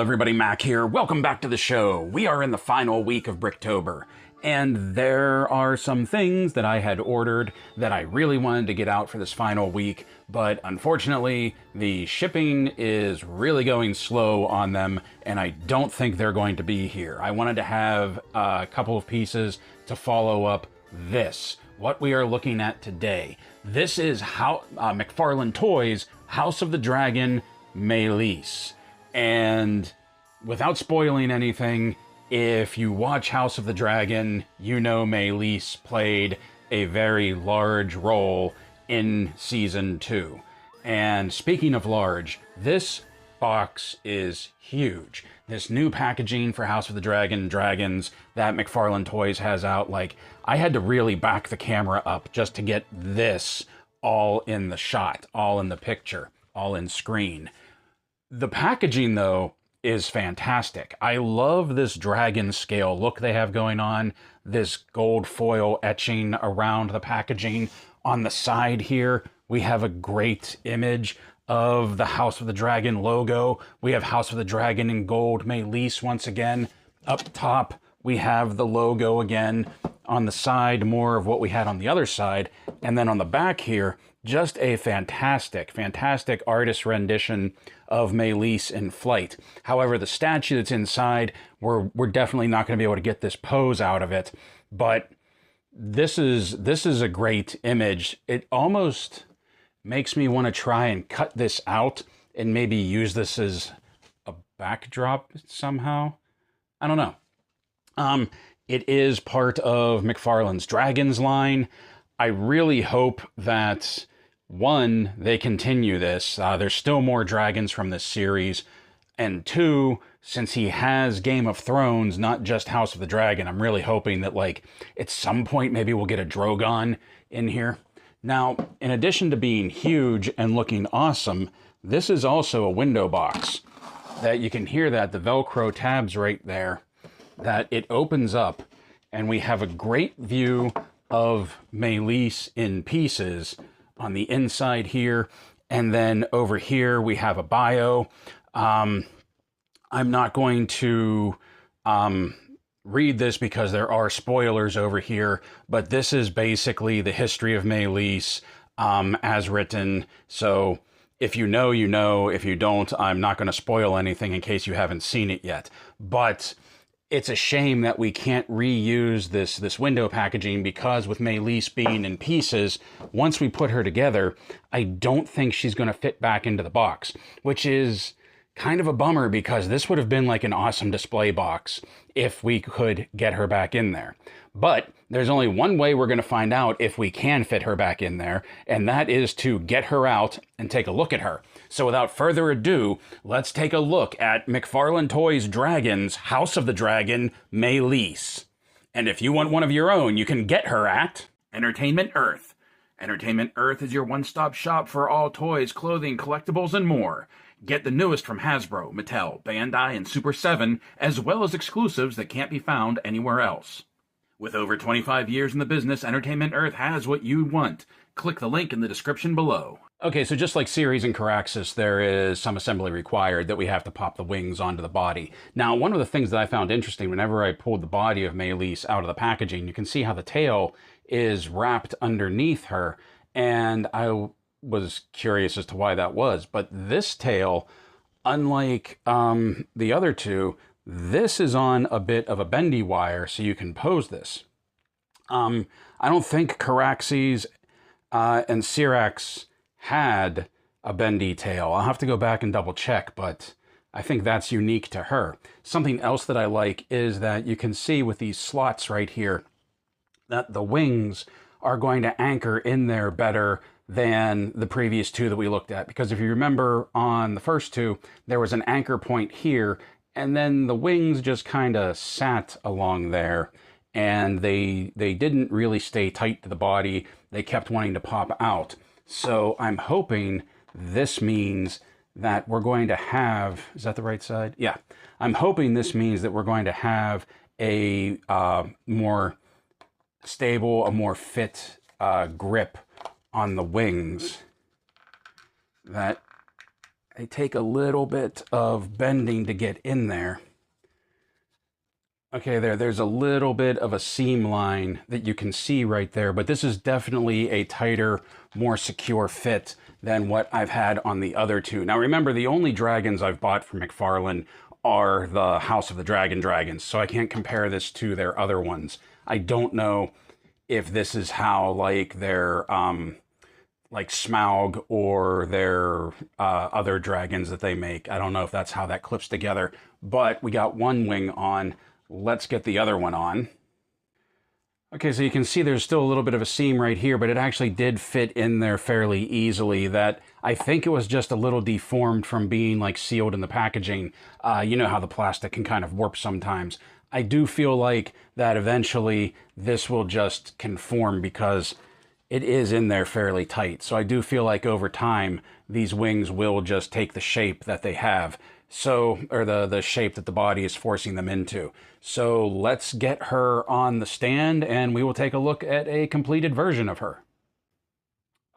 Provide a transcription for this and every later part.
everybody, Mac here. Welcome back to the show. We are in the final week of BRICKTOBER, and there are some things that I had ordered that I really wanted to get out for this final week, but unfortunately, the shipping is really going slow on them, and I don't think they're going to be here. I wanted to have a couple of pieces to follow up this, what we are looking at today. This is McFarlane Toys House of the Dragon Meleys. And without spoiling anything, if you watch House of the Dragon, you know Meleys played a very large role in Season 2. And speaking of large, this box is huge. This new packaging for House of the Dragons that McFarlane Toys has out, like, I had to really back the camera up just to get this all in the shot, all in the picture, all in screen. The packaging, though, is fantastic. I love this dragon scale look they have going on, this gold foil etching around the packaging. On the side here, we have a great image of the House of the Dragon logo. We have House of the Dragon in gold Meleys once again. Up top, we have the logo again. On the side, more of what we had on the other side. And then on the back here, just a fantastic, fantastic artist rendition of Meleys in flight. However, the statue that's inside, we're definitely not going to be able to get this pose out of it. But this is a great image. It almost makes me want to try and cut this out and maybe use this as a backdrop somehow. I don't know. It is part of McFarlane's Dragons line. I really hope that, one, they continue this. There's still more dragons from this series. And two, since he has Game of Thrones, not just House of the Dragon, I'm really hoping that, like, at some point maybe we'll get a Drogon in here. Now, in addition to being huge and looking awesome, this is also a window box. That you can hear that, the Velcro tabs right there, that it opens up and we have a great view of Meleys in pieces on the inside here. And then over here we have a bio. I'm not going to read this because there are spoilers over here, but this is basically the history of Meleys as written. So if you know, you know. If you don't, I'm not going to spoil anything in case you haven't seen it yet. But it's a shame that we can't reuse this window packaging, because with Meleys being in pieces, once we put her together, I don't think she's going to fit back into the box, which is kind of a bummer, because this would have been like an awesome display box if we could get her back in there. But there's only one way we're going to find out if we can fit her back in there, and that is to get her out and take a look at her. So without further ado, let's take a look at McFarlane Toys Dragons House of the Dragon Meleys. And if you want one of your own, you can get her at Entertainment Earth. Entertainment Earth is your one-stop shop for all toys, clothing, collectibles, and more. Get the newest from Hasbro, Mattel, Bandai, and Super 7, as well as exclusives that can't be found anywhere else. With over 25 years in the business, Entertainment Earth has what you want. Click the link in the description below. Okay, so just like Ceres and Caraxes, there is some assembly required that we have to pop the wings onto the body. Now, one of the things that I found interesting whenever I pulled the body of Meleys out of the packaging, you can see how the tail is wrapped underneath her, and I was curious as to why that was. But this tail, unlike the other two, this is on a bit of a bendy wire, so you can pose this. I don't think Caraxes and Syrax had a bendy tail. I'll have to go back and double check, but I think that's unique to her. Something else that I like is that you can see with these slots right here that the wings are going to anchor in there better than the previous two that we looked at. Because if you remember on the first two, there was an anchor point here, and then the wings just kind of sat along there, and they didn't really stay tight to the body. They kept wanting to pop out. So I'm hoping this means that we're going to have, is that the right side? Yeah. I'm hoping this means that we're going to have a more stable, a more fit grip on the wings that They take a little bit of bending to get in there. Okay, there's a little bit of a seam line that you can see right there, but this is definitely a tighter, more secure fit than what I've had on the other two. Now remember, the only dragons I've bought from McFarlane are the House of the Dragon dragons, so I can't compare this to their other ones. I don't know if this is how like their like Smaug or their other dragons that they make. I don't know if that's how that clips together, but we got one wing on. Let's get the other one on. Okay, so you can see there's still a little bit of a seam right here, but it actually did fit in there fairly easily. That I think it was just a little deformed from being like sealed in the packaging. You know how the plastic can kind of warp sometimes. I do feel like that eventually this will just conform because it is in there fairly tight. So I do feel like over time, these wings will just take the shape that they have. So, or the shape that the body is forcing them into. So let's get her on the stand and we will take a look at a completed version of her.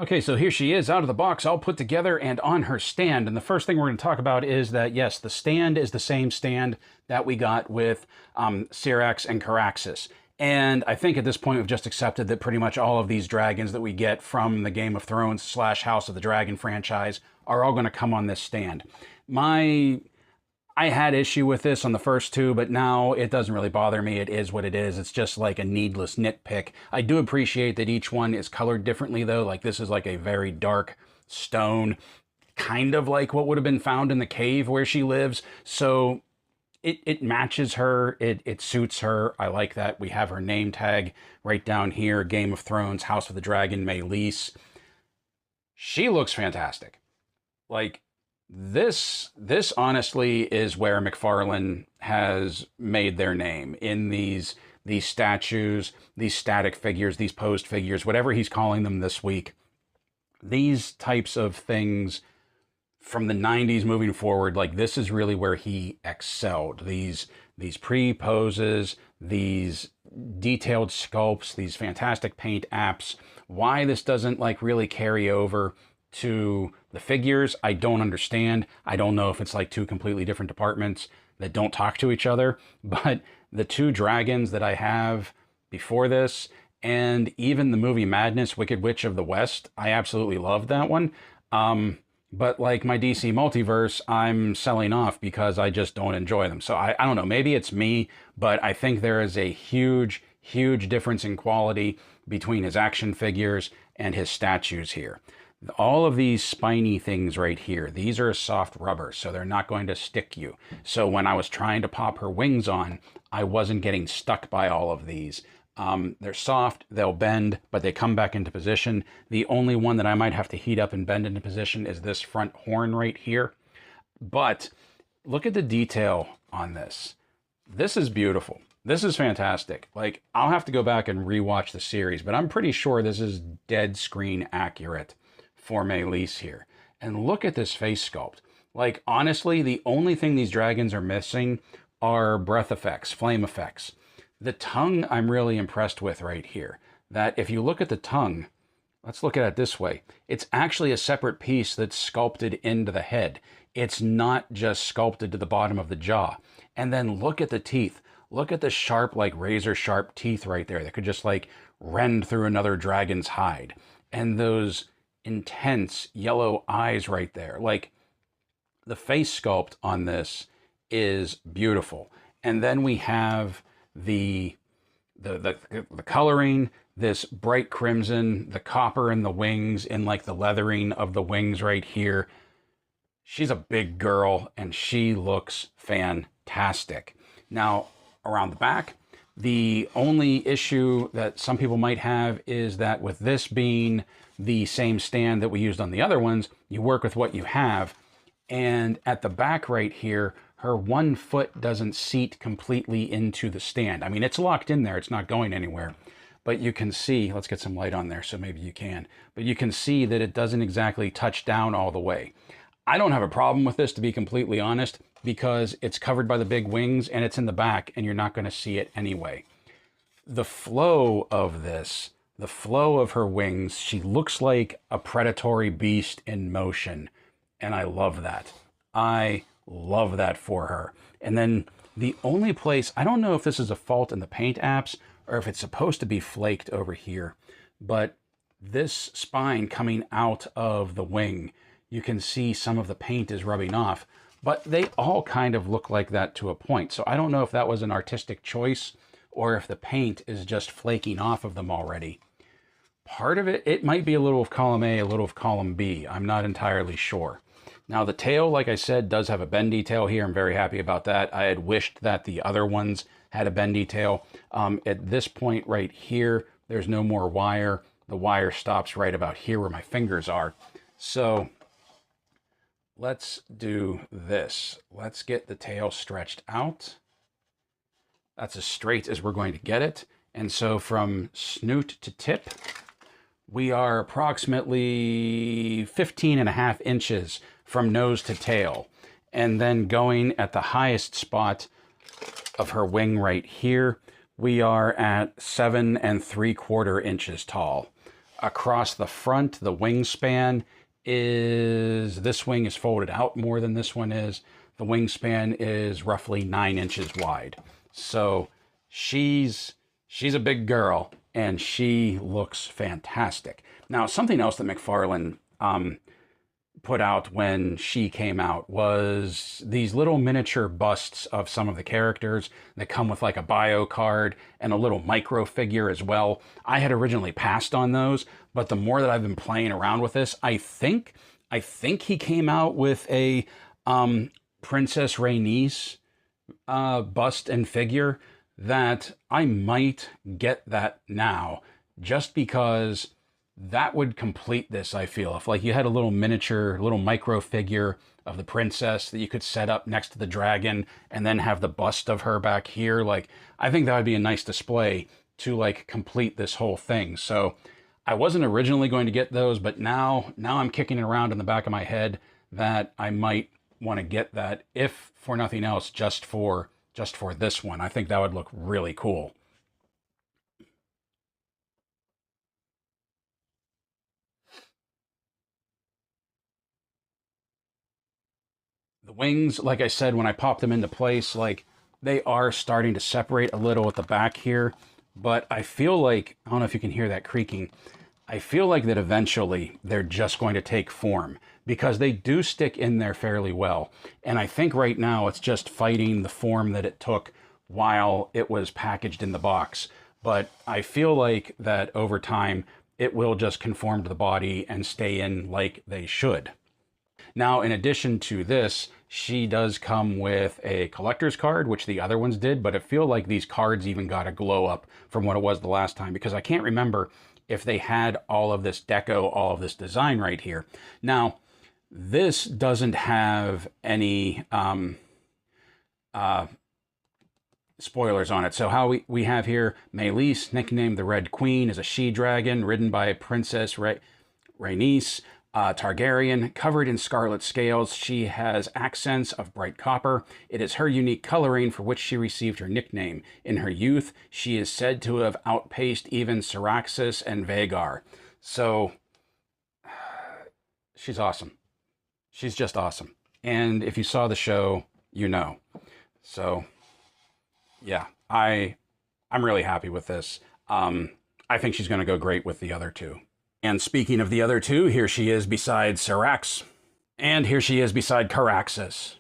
Okay, so here she is out of the box, all put together and on her stand. And the first thing we're going to talk about is that, yes, the stand is the same stand that we got with Syrax and Caraxes. And I think at this point we've just accepted that pretty much all of these dragons that we get from the Game of Thrones / House of the Dragon franchise are all going to come on this stand. I had issue with this on the first two, but now it doesn't really bother me. It is what it is. It's just like a needless nitpick. I do appreciate that each one is colored differently though. Like this is like a very dark stone, kind of like what would have been found in the cave where she lives. So it matches her, it suits her. I like that. We have her name tag right down here, Game of Thrones, House of the Dragon, Meleys. She looks fantastic. Like, this honestly is where McFarlane has made their name, in these statues, these static figures, these posed figures, whatever he's calling them this week. These types of things from the 90s moving forward, like this is really where he excelled. These pre-poses, these detailed sculpts, these fantastic paint apps. Why this doesn't like really carry over to the figures, I don't understand. I don't know if it's like two completely different departments that don't talk to each other, but the two dragons that I have before this, and even the movie Madness, Wicked Witch of the West, I absolutely loved that one. But like my DC Multiverse, I'm selling off because I just don't enjoy them. So I don't know, maybe it's me, but I think there is a huge difference in quality between his action figures and his statues here. All of these spiny things right here, these are soft rubber, so they're not going to stick you. So when I was trying to pop her wings on, I wasn't getting stuck by all of these. They're soft, they'll bend, but they come back into position. The only one that I might have to heat up and bend into position is this front horn right here. But look at the detail on this. This is beautiful. This is fantastic. Like, I'll have to go back and rewatch the series, but I'm pretty sure this is dead screen accurate for Meleys here. And look at this face sculpt. Like, honestly, the only thing these dragons are missing are breath effects, flame effects. The tongue I'm really impressed with right here. That if you look at the tongue, let's look at it this way. It's actually a separate piece that's sculpted into the head. It's not just sculpted to the bottom of the jaw. And then look at the teeth. Look at the sharp, like razor sharp teeth right there that could just like rend through another dragon's hide. And those intense yellow eyes right there. Like, the face sculpt on this is beautiful. And then we have the coloring, this bright crimson, the copper in the wings, and like the leathering of the wings right here. She's a big girl and she looks fantastic. Now, around the back, the only issue that some people might have is that with this being the same stand that we used on the other ones, you work with what you have. And at the back right here, her 1 foot doesn't seat completely into the stand. I mean, it's locked in there. It's not going anywhere. But you can see, let's get some light on there so maybe you can. But you can see that it doesn't exactly touch down all the way. I don't have a problem with this, to be completely honest, because it's covered by the big wings and it's in the back and you're not going to see it anyway. The flow of this, the flow of her wings, she looks like a predatory beast in motion. and I love that. I love that for her. And then the only place, I don't know if this is a fault in the paint apps or if it's supposed to be flaked over here, but this spine coming out of the wing, you can see some of the paint is rubbing off, but they all kind of look like that to a point. So I don't know if that was an artistic choice or if the paint is just flaking off of them already. Part of it, it might be a little of column A, a little of column B. I'm not entirely sure. Now the tail, like I said, does have a bendy tail here. I'm very happy about that. I had wished that the other ones had a bendy tail. At this point right here, there's no more wire. The wire stops right about here where my fingers are. So let's do this. Let's get the tail stretched out. That's as straight as we're going to get it. And so from snoot to tip, we are approximately 15.5 inches from nose to tail. And then going at the highest spot of her wing right here, we are at 7.75 inches tall. Across the front, the wingspan is, this wing is folded out more than this one is. The wingspan is roughly 9 inches wide. So she's a big girl, and she looks fantastic. Now, something else that McFarlane put out when she came out was these little miniature busts of some of the characters that come with like a bio card and a little micro figure as well. I had originally passed on those, but the more that I've been playing around with this, I think he came out with a Princess Rhaenys bust and figure that I might get that now, just because that would complete this. I feel if like you had a little miniature, little micro figure of the princess that you could set up next to the dragon and then have the bust of her back here, like I think that would be a nice display to like complete this whole thing. So I wasn't originally going to get those, but now I'm kicking it around in the back of my head that I might want to get that, if for nothing else, just for this one. I think that would look really cool. The wings, like I said, when I pop them into place, like they are starting to separate a little at the back here, but I feel like, I don't know if you can hear that creaking, I feel like that eventually they're just going to take form because they do stick in there fairly well. And I think right now it's just fighting the form that it took while it was packaged in the box. But I feel like that over time, it will just conform to the body and stay in like they should. Now, in addition to this, she does come with a collector's card, which the other ones did, but I feel like these cards even got a glow up from what it was the last time, because I can't remember if they had all of this deco, all of this design right here. Now, this doesn't have any spoilers on it. So how we have here, Meleys, nicknamed the Red Queen, is a she-dragon ridden by Princess Rhaenys Targaryen, covered in scarlet scales. She has accents of bright copper. It is her unique coloring for which she received her nickname. In her youth, she is said to have outpaced even Syraxis and Vhagar. So, she's awesome. She's just awesome. And if you saw the show, you know. So, yeah, I'm really happy with this. I think she's going to go great with the other two. And speaking of the other two, here she is beside Syrax. And here she is beside Caraxes.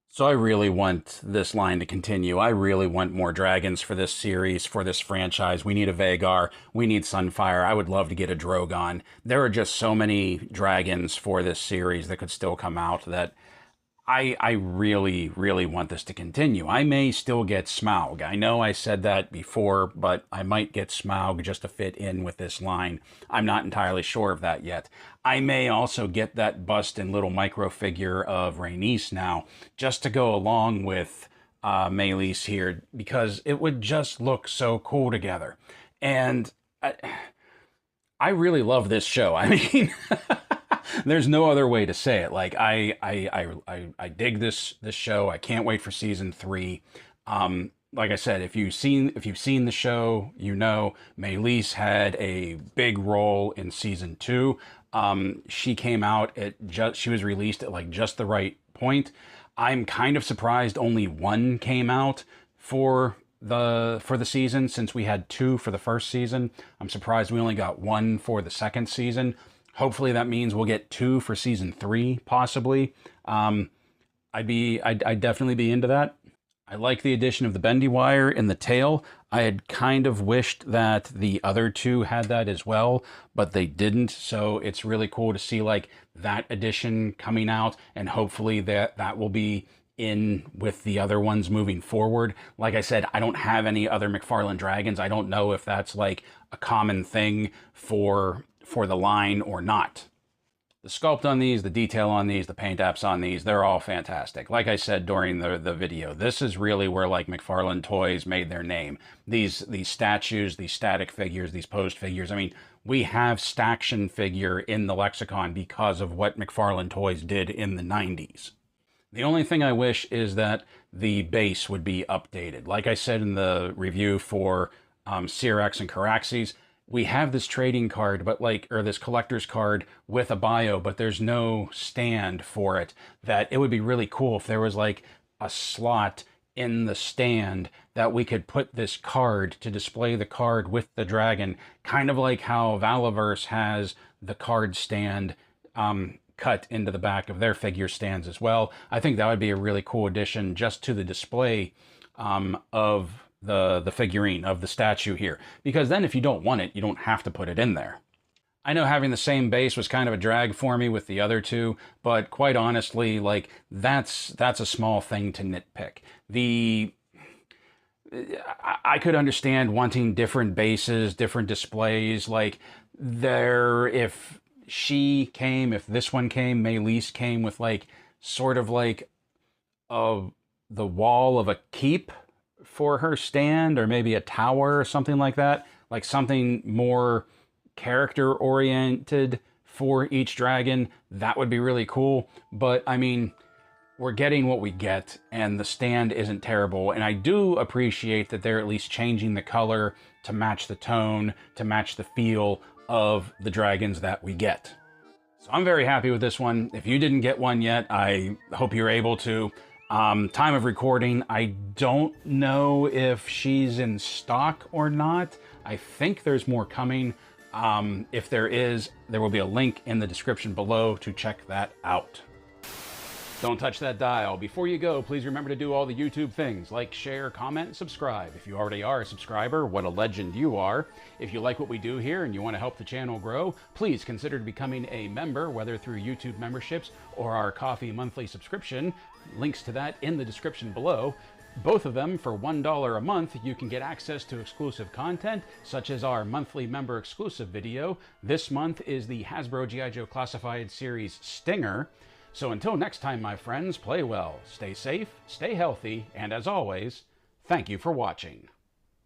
So I really want this line to continue. I really want more dragons for this series, for this franchise. We need a Vhagar. We need Sunfire. I would love to get a Drogon. There are just so many dragons for this series that could still come out that I really, really want this to continue. I may still get Smaug. I know I said that before, but I might get Smaug just to fit in with this line. I'm not entirely sure of that yet. I may also get that bust and little micro figure of Rhaenys now, just to go along with Meleys here, because it would just look so cool together. And I really love this show. I mean... There's no other way to say it. Like I dig this show. I can't wait for season 3. Like I said, if you've seen the show, you know Meleys had a big role in season 2. She came out she was released at like just the right point. I'm kind of surprised only one came out for the season, since we had two for the first season. I'm surprised we only got one for the second season. Hopefully that means we'll get two for season 3, possibly. I'd definitely be into that. I like the addition of the bendy wire in the tail. I had kind of wished that the other two had that as well, but they didn't. So it's really cool to see like that addition coming out, and hopefully that will be in with the other ones moving forward. Like I said, I don't have any other McFarlane dragons. I don't know if that's like a common thing for the line or not. The sculpt on these, the detail on these, the paint apps on these, they're all fantastic. Like I said during the video, this is really where like McFarlane Toys made their name. These statues, these static figures, these posed figures. I mean, we have Staction figure in the lexicon because of what McFarlane Toys did in the 90s. The only thing I wish is that the base would be updated. Like I said in the review for Cyrax and Caraxes, we have this trading card, or this collector's card with a bio, but there's no stand for it. That it would be really cool if there was like a slot in the stand that we could put this card to display the card with the dragon, kind of like how Valaverse has the card stand cut into the back of their figure stands as well. I think that would be a really cool addition just to the display of the figurine, of the statue here, because then if you don't want it, you don't have to put it in there. I know having the same base was kind of a drag for me with the other two, but quite honestly, like that's a small thing to nitpick. I could understand wanting different bases, different displays, like if this one came, Meleys came with like sort of like the wall of a keep for her stand, or maybe a tower or something like that, like something more character oriented for each dragon. That would be really cool. But I mean, we're getting what we get, and the stand isn't terrible, and I do appreciate that they're at least changing the color to match the tone, to match the feel of the dragons that we get. So I'm very happy with this one. If you didn't get one yet, I hope you're able to. Time of recording, I don't know if she's in stock or not. I think there's more coming. If there is, there will be a link in the description below to check that out. Don't touch that dial. Before you go, please remember to do all the YouTube things, like, share, comment, and subscribe. If you already are a subscriber, what a legend you are. If you like what we do here and you want to help the channel grow, please consider becoming a member, whether through YouTube memberships or our coffee monthly subscription. Links to that in the description below. Both of them for $1 a month, you can get access to exclusive content, such as our monthly member exclusive video. This month is the Hasbro G.I. Joe Classified Series Stinger. So until next time, my friends, play well, stay safe, stay healthy, and as always, thank you for watching.